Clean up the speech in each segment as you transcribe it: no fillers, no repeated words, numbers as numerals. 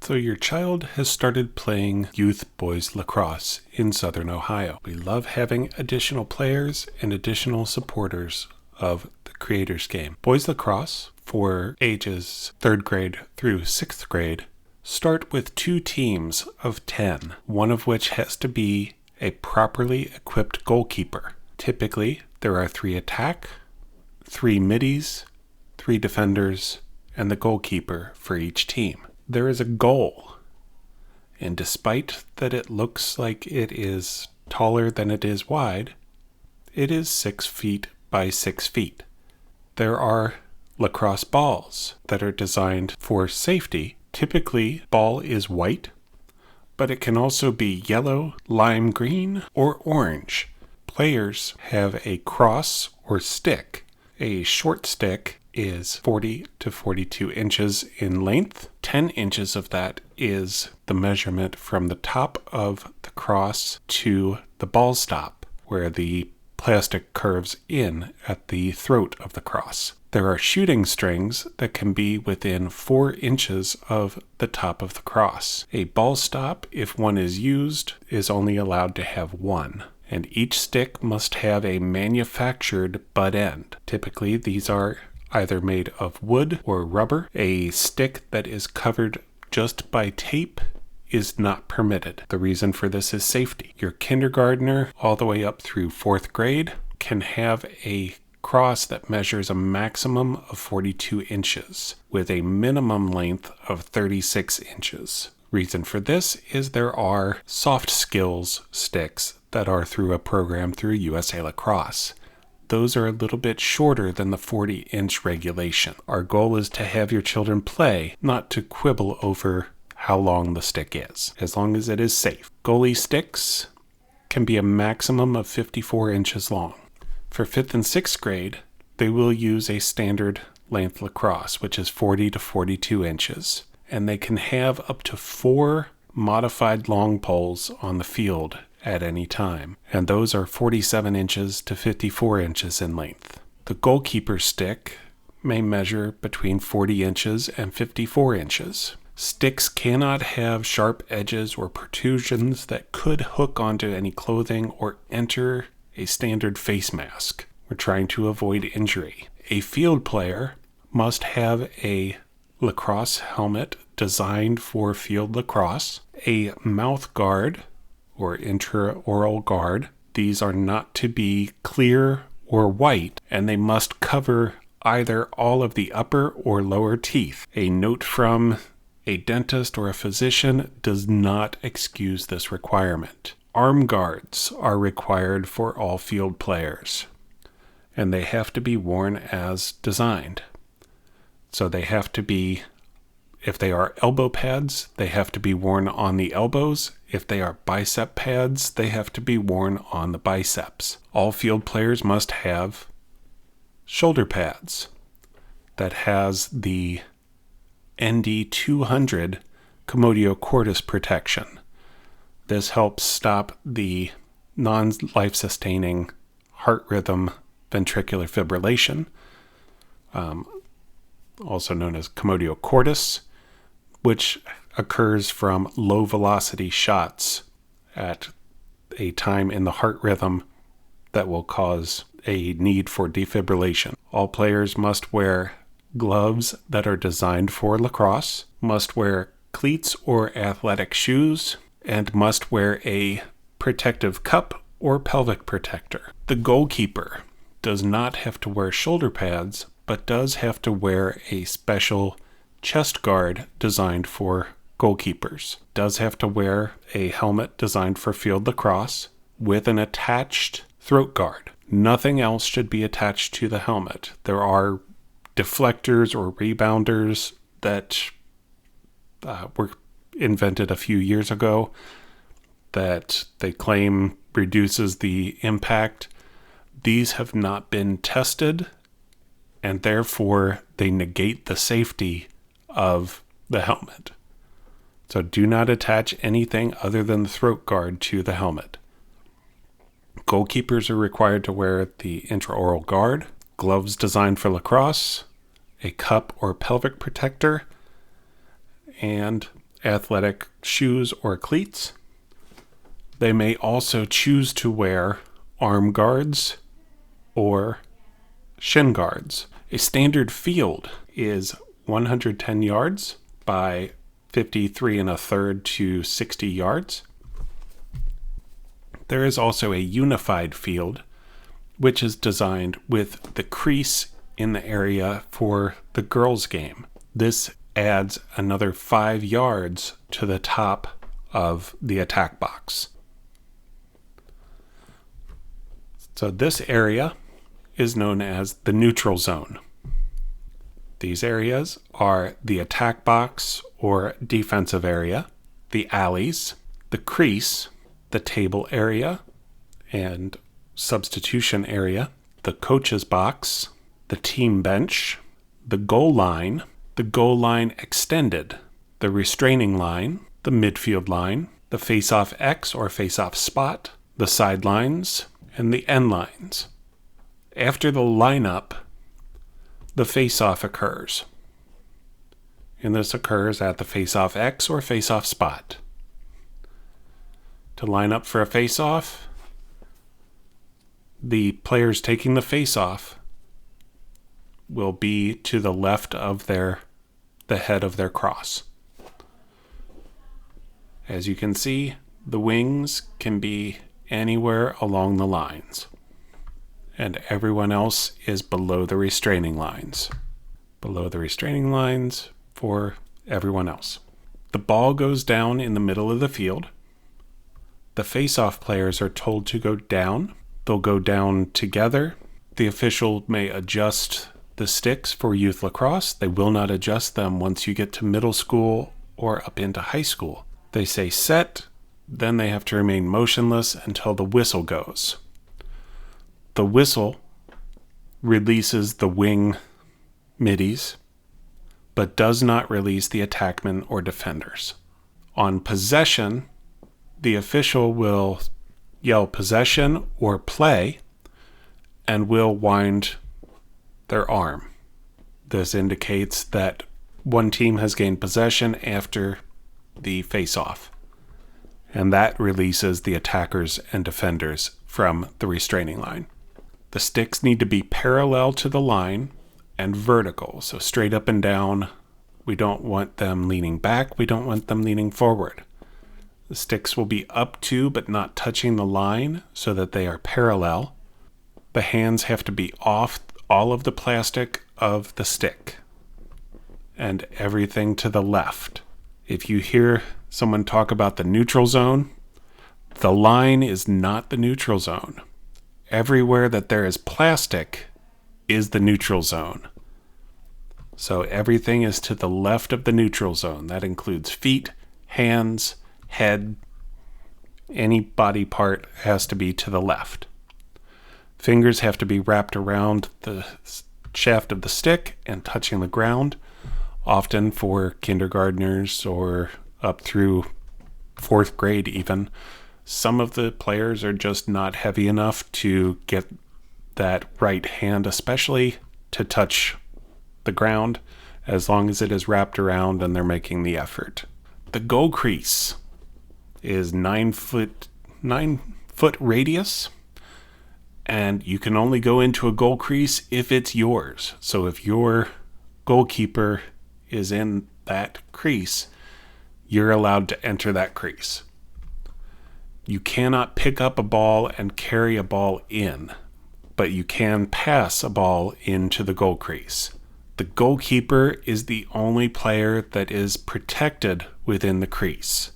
So your child has started playing youth boys lacrosse in Southern Ohio. We love having additional players and additional supporters of the Creators Game. Boys lacrosse for ages 3rd grade through 6th grade start with 2 teams of 10, one of which has to be a properly equipped goalkeeper. Typically, there are 3 attack, 3 middies, 3 defenders, and the goalkeeper for each team. There is a goal, and despite that it looks like it is taller than it is wide, it is 6 feet by 6 feet. There are lacrosse balls that are designed for safety. Typically, ball is white, but it can also be yellow, lime green, or orange. Players have a cross or stick. A short stick is 40 to 42 inches in length. 10 inches of that is the measurement from the top of the cross to the ball stop, where the plastic curves in at the throat of the cross. There are shooting strings that can be within 4 inches of the top of the cross. A ball stop, if one is used, is only allowed to have 1. And each stick must have a manufactured butt end. Typically, these are either made of wood or rubber. A stick that is covered just by tape is not permitted. The reason for this is safety. Your kindergartner all the way up through 4th grade can have a cross that measures a maximum of 42 inches with a minimum length of 36 inches. Reason for this is there are soft skills sticks that are through a program through USA Lacrosse. Those are a little bit shorter than the 40-inch regulation. Our goal is to have your children play, not to quibble over how long the stick is, as long as it is safe. Goalie sticks can be a maximum of 54 inches long. For 5th and 6th grade, they will use a standard length lacrosse, which is 40 to 42 inches, and they can have up to 4 modified long poles on the field at any time, and those are 47 inches to 54 inches in length. The goalkeeper stick may measure between 40 inches and 54 inches. Sticks cannot have sharp edges or protrusions that could hook onto any clothing or enter a standard face mask. We're trying to avoid injury. A field player must have a lacrosse helmet designed for field lacrosse, a mouth guard or intraoral guard. These are not to be clear or white, and they must cover either all of the upper or lower teeth. A note from a dentist or a physician does not excuse this requirement. Arm guards are required for all field players, and they have to be worn as designed. So they have to be, if they are elbow pads, they have to be worn on the elbows. If they are bicep pads, they have to be worn on the biceps. All field players must have shoulder pads that has the ND200 Commotio cordis protection. This helps stop the non-life-sustaining heart rhythm ventricular fibrillation, also known as Commotio cordis, which occurs from low-velocity shots at a time in the heart rhythm that will cause a need for defibrillation. All players must wear gloves that are designed for lacrosse, must wear cleats or athletic shoes, and must wear a protective cup or pelvic protector. The goalkeeper does not have to wear shoulder pads, but does have to wear a special chest guard designed for goalkeepers. Does have to wear a helmet designed for field lacrosse with an attached throat guard. Nothing else should be attached to the helmet. There are deflectors or rebounders that were invented a few years ago that they claim reduces the impact. These have not been tested, and therefore they negate the safety of the helmet. So do not attach anything other than the throat guard to the helmet. Goalkeepers are required to wear the intraoral guard, gloves designed for lacrosse, a cup or pelvic protector, and athletic shoes or cleats. They may also choose to wear arm guards or shin guards. A standard field is 110 yards by 53 1/3 to 60 yards. There is also a unified field, which is designed with the crease in the area for the girls' game. This adds another 5 yards to the top of the attack box. So this area is known as the neutral zone. These areas are the attack box or defensive area, the alleys, the crease, the table area and substitution area, the coach's box, the team bench, the goal line extended, the restraining line, the midfield line, the face-off X or face-off spot, the sidelines, and the end lines. After the lineup, the face-off occurs. And this occurs at the face-off X or face-off spot. To line up for a face-off, the players taking the face-off will be to the left of the head of their cross. As you can see, the wings can be anywhere along the lines, and everyone else is below the restraining lines. Below the restraining lines for everyone else. The ball goes down in the middle of the field. The face-off players are told to go down. They'll go down together. The official may adjust the sticks for youth lacrosse. They will not adjust them once you get to middle school or up into high school. They say set, then they have to remain motionless until the whistle goes. The whistle releases the wing middies, but does not release the attackmen or defenders. On possession, the official will yell possession or play and will wind their arm. This indicates that one team has gained possession after the face-off, and that releases the attackers and defenders from the restraining line. The sticks need to be parallel to the line and vertical, so straight up and down. We don't want them leaning back. We don't want them leaning forward. The sticks will be up to but not touching the line so that they are parallel. The hands have to be off all of the plastic of the stick and everything to the left. If you hear someone talk about the neutral zone, the line is not the neutral zone. Everywhere that there is plastic is the neutral zone. So everything is to the left of the neutral zone. That includes feet, hands, head. Any body part has to be to the left. Fingers have to be wrapped around the shaft of the stick and touching the ground, often for kindergartners or up through 4th grade even. Some of the players are just not heavy enough to get that right hand especially to touch the ground, as long as it is wrapped around and they're making the effort. The goal crease is 9 foot radius, and you can only go into a goal crease if it's yours. So if your goalkeeper is in that crease, you're allowed to enter that crease. You cannot pick up a ball and carry a ball in, but you can pass a ball into the goal crease. The goalkeeper is the only player that is protected within the crease.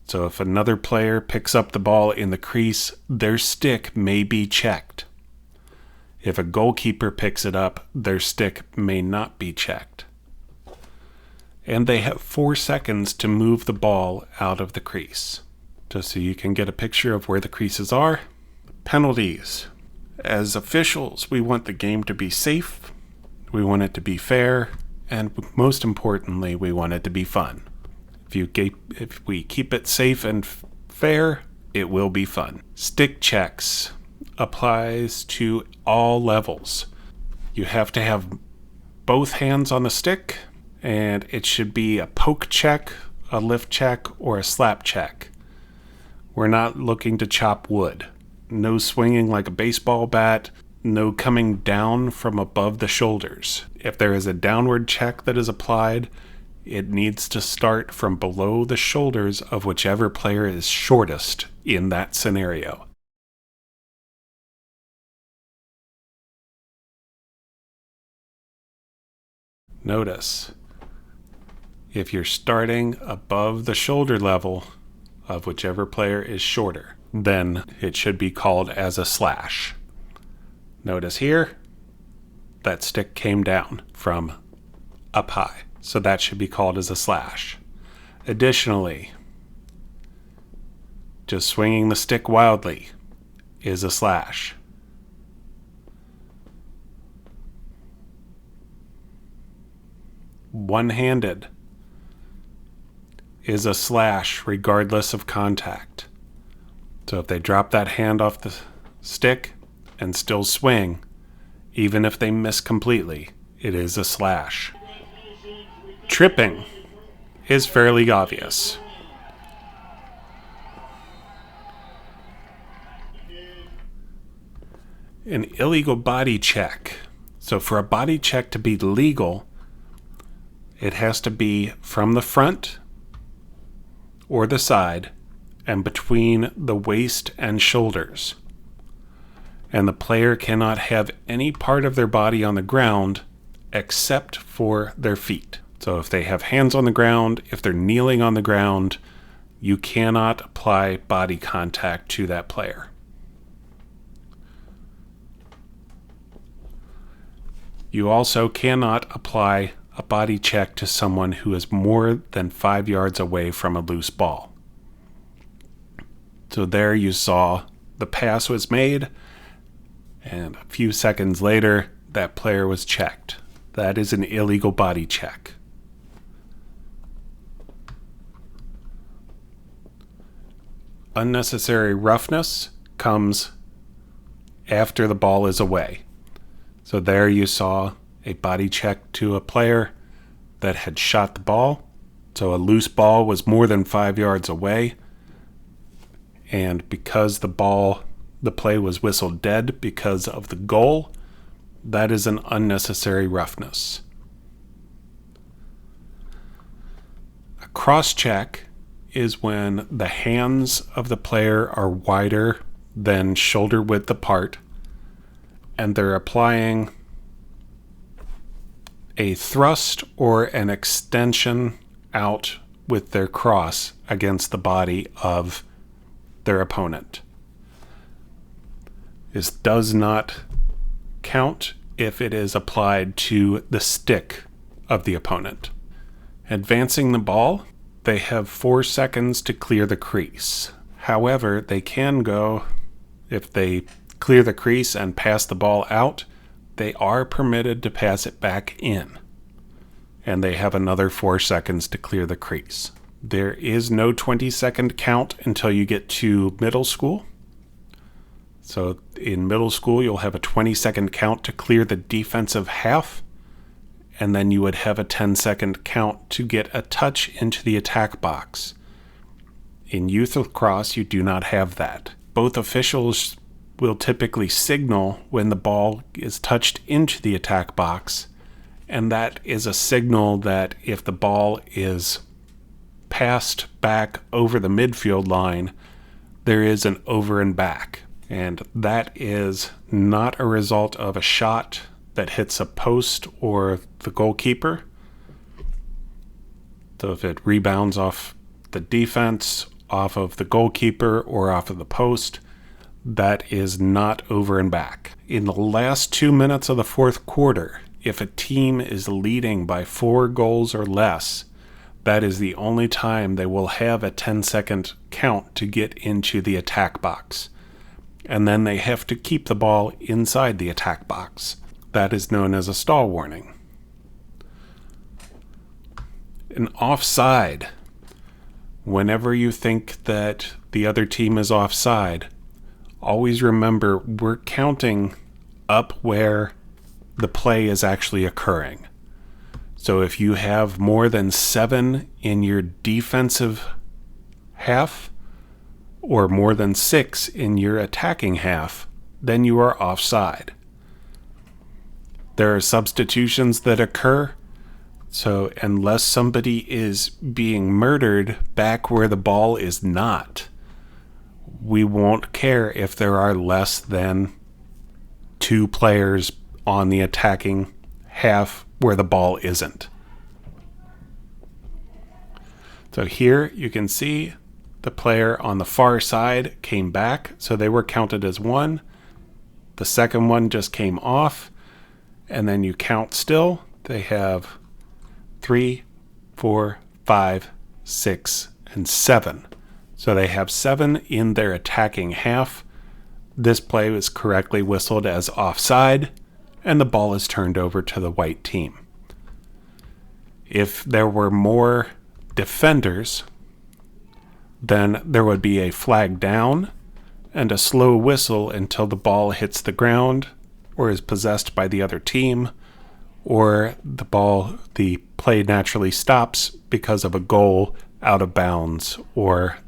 So if another player picks up the ball in the crease, their stick may be checked. If a goalkeeper picks it up, their stick may not be checked. And they have 4 seconds to move the ball out of the crease. Just so you can get a picture of where the creases are. Penalties. As officials, we want the game to be safe, we want it to be fair, and most importantly, we want it to be fun. If we keep it safe and fair, it will be fun. Stick checks applies to all levels. You have to have both hands on the stick, and it should be a poke check a lift check, or a slap check. We're not looking to chop wood. No swinging like a baseball bat. No coming down from above the shoulders. If there is a downward check that is applied, it needs to start from below the shoulders of whichever player is shortest in that scenario. Notice, if you're starting above the shoulder level of whichever player is shorter, then it should be called as a slash. Notice here, that stick came down from up high, so that should be called as a slash. Additionally, just swinging the stick wildly is a slash. One-handed is a slash regardless of contact. So if they drop that hand off the stick and still swing, even if they miss completely, it is a slash. Tripping is fairly obvious. An illegal body check. So for a body check to be legal, it has to be from the front or the side and between the waist and shoulders. And the player cannot have any part of their body on the ground except for their feet. So if they have hands on the ground, if they're kneeling on the ground, you cannot apply body contact to that player. You also cannot apply a body check to someone who is more than 5 yards away from a loose ball. So there you saw the pass was made, and a few seconds later, that player was checked. That is an illegal body check. Unnecessary roughness comes after the ball is away. So there you saw a body check to a player that had shot the ball. So a loose ball was more than 5 yards away. And because the play was whistled dead because of the goal, that is an unnecessary roughness. A cross check is when the hands of the player are wider than shoulder width apart, and they're applying a thrust or an extension out with their cross against the body of their opponent. This does not count if it is applied to the stick of the opponent. Advancing the ball, they have 4 seconds to clear the crease. However, they can go, if they clear the crease and pass the ball out, they are permitted to pass it back in. And they have another 4 seconds to clear the crease. There is no 20-second count until you get to middle school. So in middle school, you'll have a 20-second count to clear the defensive half, and then you would have a 10-second count to get a touch into the attack box. In youth lacrosse, you do not have that. Both officials will typically signal when the ball is touched into the attack box, and that is a signal that if the ball is passed back over the midfield line, there is an over and back. And that is not a result of a shot that hits a post or the goalkeeper. So if it rebounds off the defense, off of the goalkeeper, or off of the post, that is not over and back. In the last 2 minutes of the fourth quarter, if a team is leading by 4 goals or less, that is the only time they will have a 10-second count to get into the attack box. And then they have to keep the ball inside the attack box. That is known as a stall warning. An offside. Whenever you think that the other team is offside, always remember we're counting up where the play is actually occurring. So if you have more than 7 in your defensive half or more than 6 in your attacking half, then you are offside. There are substitutions that occur. So unless somebody is being murdered back where the ball is not, we won't care if there are less than 2 players on the attacking half where the ball isn't. So here you can see the player on the far side came back, so they were counted as 1. The second one just came off, and then you count still. They have 3, 4, 5, 6, and 7. So they have 7 in their attacking half. This play was correctly whistled as offside, and the ball is turned over to the white team. If there were more defenders, then there would be a flag down and a slow whistle until the ball hits the ground or is possessed by the other team, or the play naturally stops because of a goal out of bounds or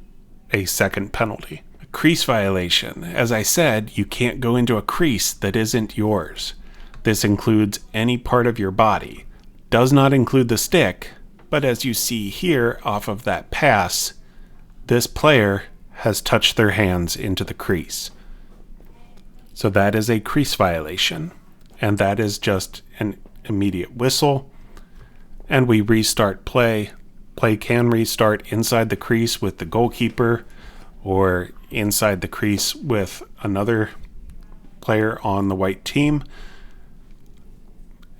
a second penalty. A crease violation. As I said, you can't go into a crease that isn't yours. This includes any part of your body. Does not include the stick, but as you see here off of that pass, this player has touched their hands into the crease. So that is a crease violation, and that is just an immediate whistle, and we restart play. Play can restart inside the crease with the goalkeeper or inside the crease with another player on the white team.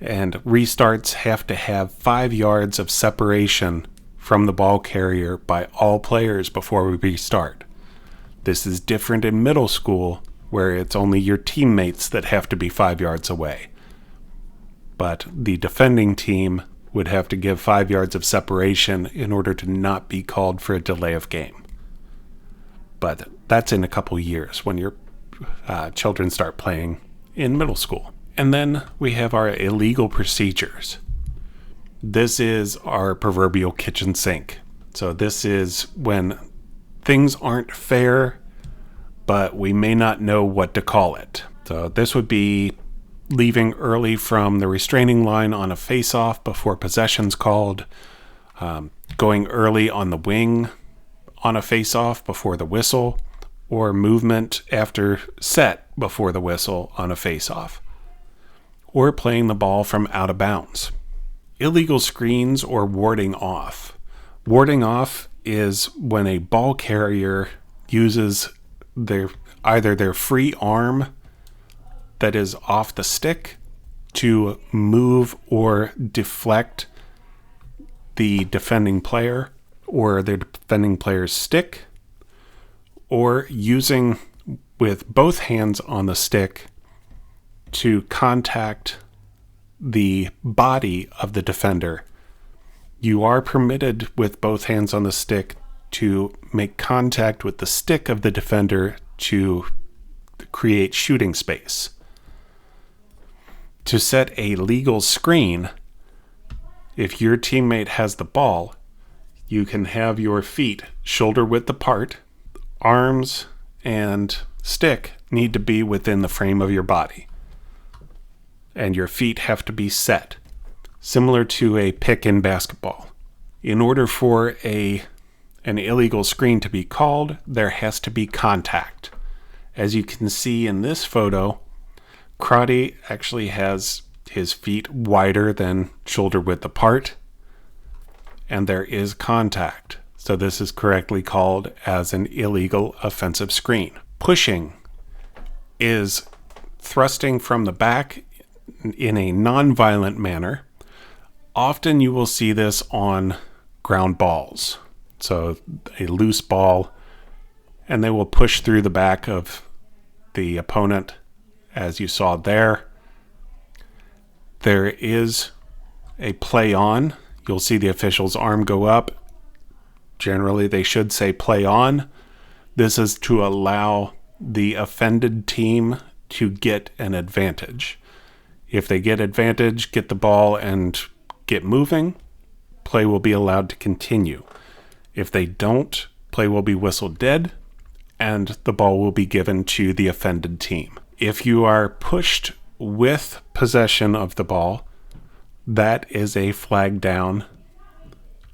And restarts have to have 5 yards of separation from the ball carrier by all players before we restart. This is different in middle school, where it's only your teammates that have to be 5 yards away. But the defending team would have to give 5 yards of separation in order to not be called for a delay of game. But that's in a couple years when your children start playing in middle school. And then we have our illegal procedures. This is our proverbial kitchen sink. So this is when things aren't fair, but we may not know what to call it. So this would be leaving early from the restraining line on a face-off before possession's called, going early on the wing on a face-off before the whistle, or movement after set before the whistle on a face-off, or playing the ball from out of bounds. Illegal screens or warding off. Warding off is when a ball carrier uses either their free arm that is off the stick to move or deflect the defending player or the defending player's stick, or using with both hands on the stick to contact the body of the defender. You are permitted with both hands on the stick to make contact with the stick of the defender to create shooting space. To set a legal screen, if your teammate has the ball, you can have your feet shoulder width apart, arms and stick need to be within the frame of your body, and your feet have to be set, similar to a pick in basketball. In order for an illegal screen to be called, there has to be contact. As you can see in this photo, Crotty actually has his feet wider than shoulder width apart, and there is contact. So this is correctly called as an illegal offensive screen. Pushing is thrusting from the back in a non-violent manner. Often you will see this on ground balls. So a loose ball, and they will push through the back of the opponent, as you saw there. There is a play on. You'll see the official's arm go up. Generally, they should say play on. This is to allow the offended team to get an advantage. If they get advantage, get the ball, and get moving, play will be allowed to continue. If they don't, play will be whistled dead, and the ball will be given to the offended team. If you are pushed with possession of the ball, that is a flag down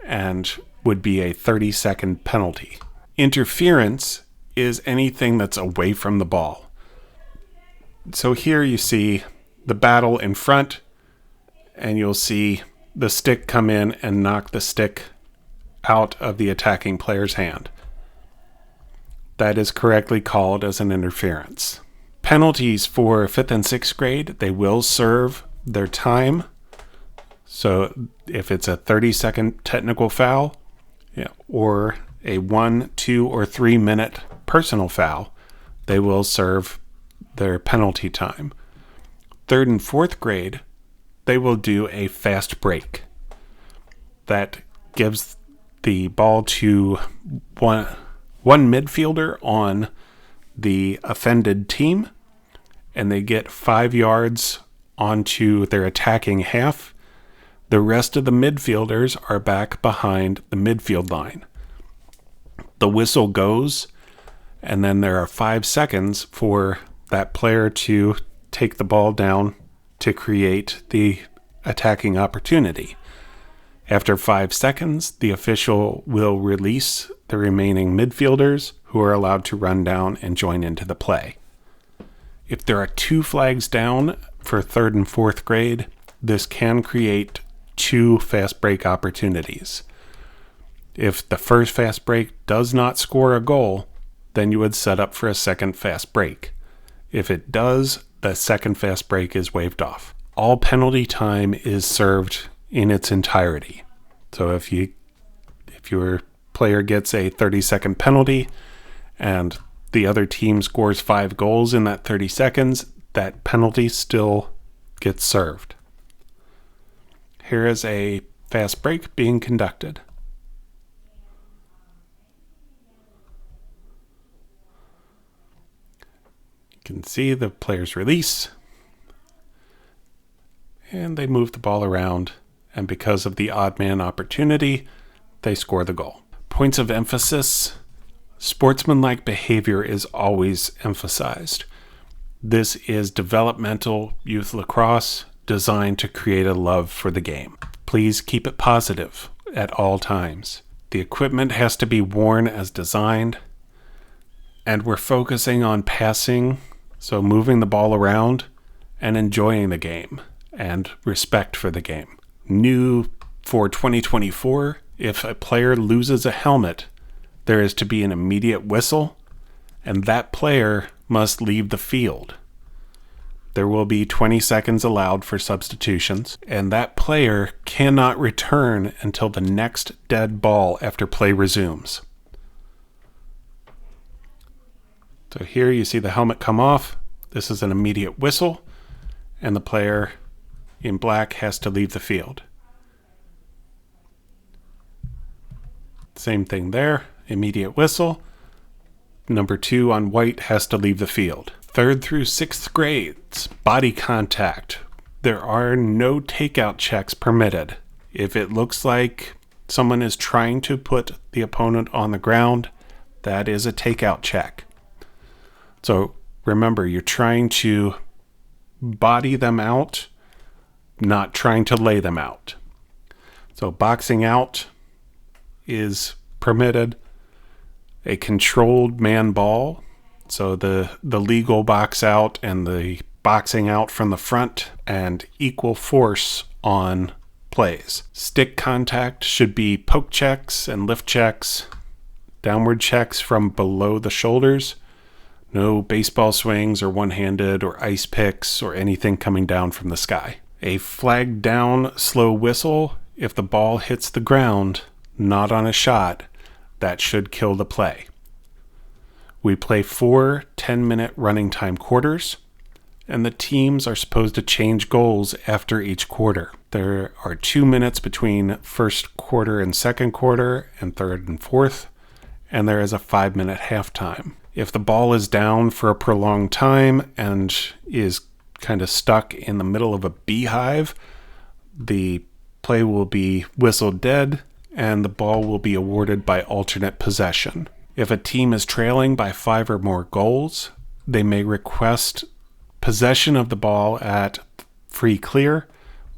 and would be a 30-second penalty. Interference is anything that's away from the ball. So here you see the battle in front, and you'll see the stick come in and knock the stick out of the attacking player's hand. That is correctly called as an interference. Penalties for 5th and 6th grade, they will serve their time. So if it's a 30-second technical foul, or a 1, 2, or 3 minute personal foul, they will serve their penalty time. 3rd and 4th grade, they will do a fast break. That gives the ball to one midfielder on the offended team, and they get 5 yards onto their attacking half. The rest of the midfielders are back behind the midfield line. The whistle goes, and then there are 5 seconds for that player to take the ball down to create the attacking opportunity. After 5 seconds, the official will release the remaining midfielders, who are allowed to run down and join into the play. If there are 2 flags down for 3rd and 4th grade, this can create 2 fast break opportunities. If the first fast break does not score a goal, then you would set up for a second fast break. If it does, the second fast break is waived off. All penalty time is served in its entirety. So if your player gets a 30-second penalty and the other team scores 5 goals in that 30 seconds, that penalty still gets served. Here is a fast break being conducted. You can see the players release, and they move the ball around, and because of the odd man opportunity, they score the goal. Points of emphasis: sportsmanlike behavior is always emphasized. This is developmental youth lacrosse designed to create a love for the game. Please keep it positive at all times. The equipment has to be worn as designed, and we're focusing on passing, so moving the ball around and enjoying the game and respect for the game. New for 2024, if a player loses a helmet, there is to be an immediate whistle, and that player must leave the field. There will be 20 seconds allowed for substitutions, and that player cannot return until the next dead ball after play resumes. So here you see the helmet come off. This is an immediate whistle, and the player in black has to leave the field. Same thing there, immediate whistle. Number 2 on white has to leave the field. 3rd through 6th grades, body contact. There are no takeout checks permitted. If it looks like someone is trying to put the opponent on the ground, that is a takeout check. So remember, you're trying to body them out, not trying to lay them out. So boxing out is permitted. A controlled man ball, so the legal box out and the boxing out from the front, and equal force on plays. Stick contact should be poke checks and lift checks, downward checks from below the shoulders. No baseball swings or one-handed or ice picks or anything coming down from the sky. A flag down slow whistle if the ball hits the ground, not on a shot, that should kill the play. We play 4 10-minute running time quarters, and the teams are supposed to change goals after each quarter. There are 2 minutes between first quarter and second quarter, and third and fourth, and there is a 5-minute halftime. If the ball is down for a prolonged time and is kind of stuck in the middle of a beehive, the play will be whistled dead, and the ball will be awarded by alternate possession. If a team is trailing by 5 or more goals, they may request possession of the ball at free clear,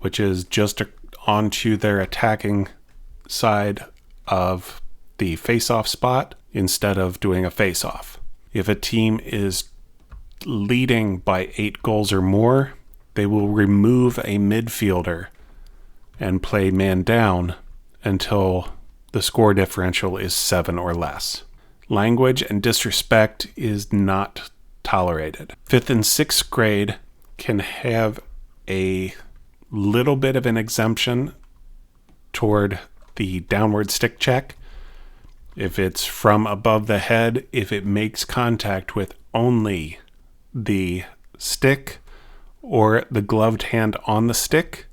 which is just onto their attacking side of the face-off spot instead of doing a face-off. If a team is leading by 8 goals or more, they will remove a midfielder and play man down until the score differential is 7 or less. Language and disrespect is not tolerated. 5th and 6th grade can have a little bit of an exemption toward the downward stick check. If it's from above the head, if it makes contact with only the stick or the gloved hand on the stick,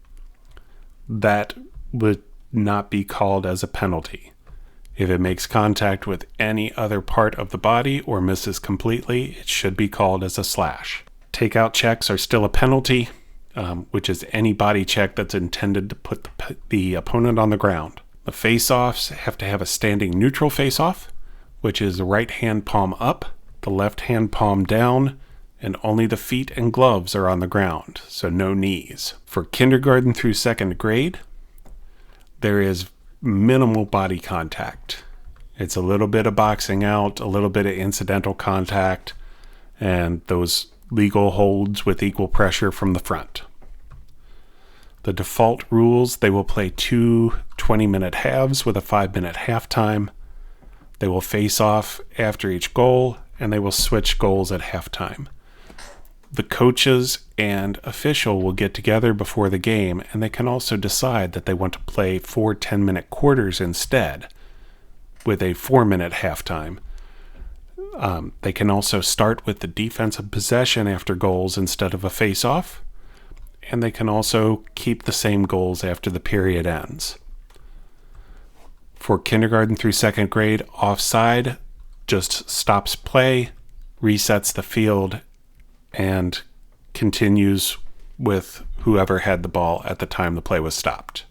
that would not be called as a penalty. If it makes contact with any other part of the body or misses completely, it should be called as a slash. Takeout checks are still a penalty, which is any body check that's intended to put the opponent on the ground. The face-offs have to have a standing neutral face-off, which is the right hand palm up, the left hand palm down, and only the feet and gloves are on the ground, so no knees. For kindergarten through 2nd grade, there is minimal body contact. It's a little bit of boxing out, a little bit of incidental contact, and those legal holds with equal pressure from the front. The default rules, they will play 2 20-minute halves with a 5-minute halftime. They will face off after each goal, and they will switch goals at halftime. The coaches and official will get together before the game, and they can also decide that they want to play 4 10-minute quarters instead with a 4-minute halftime. They can also start with the defensive possession after goals instead of a face-off, and they can also keep the same goals after the period ends. For kindergarten through 2nd grade, offside just stops play, resets the field, and continues with whoever had the ball at the time the play was stopped.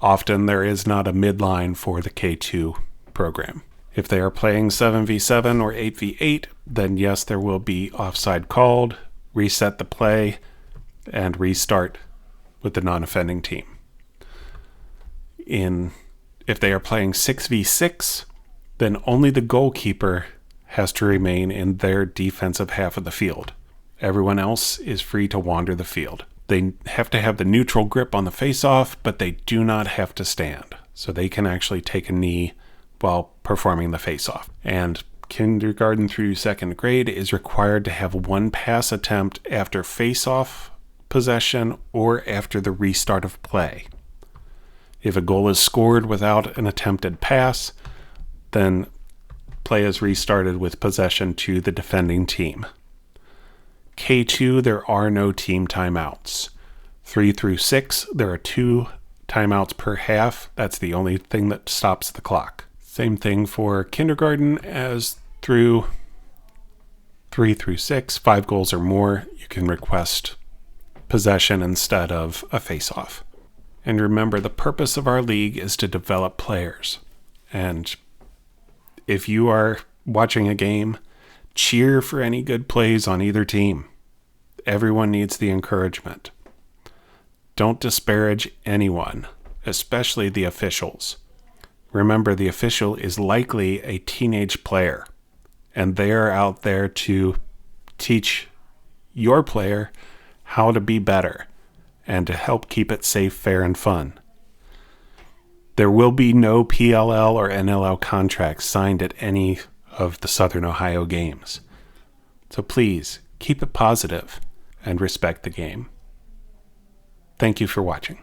Often there is not a midline for the K2 program. If they are playing 7v7 or 8v8, then yes, there will be offside called, reset the play, and restart with the non-offending team. If they are playing 6v6, then only the goalkeeper has to remain in their defensive half of the field. Everyone else is free to wander the field. They have to have the neutral grip on the face-off, but they do not have to stand. So they can actually take a knee while performing the face-off. And kindergarten through 2nd grade is required to have 1 pass attempt after face-off possession or after the restart of play. If a goal is scored without an attempted pass, then play is restarted with possession to the defending team. K2, there are no team timeouts. 3 through 6, there are 2 timeouts per half. That's the only thing that stops the clock. Same thing for kindergarten as through 3 through 6. 5 goals or more, you can request possession instead of a face-off. And remember, the purpose of our league is to develop players. And if you are watching a game, cheer for any good plays on either team. Everyone needs the encouragement. Don't disparage anyone, especially the officials. Remember, the official is likely a teenage player, and they are out there to teach your player how to be better and to help keep it safe, fair, and fun. There will be no PLL or NLL contracts signed at any of the Southern Ohio games. So please, keep it positive and respect the game. Thank you for watching.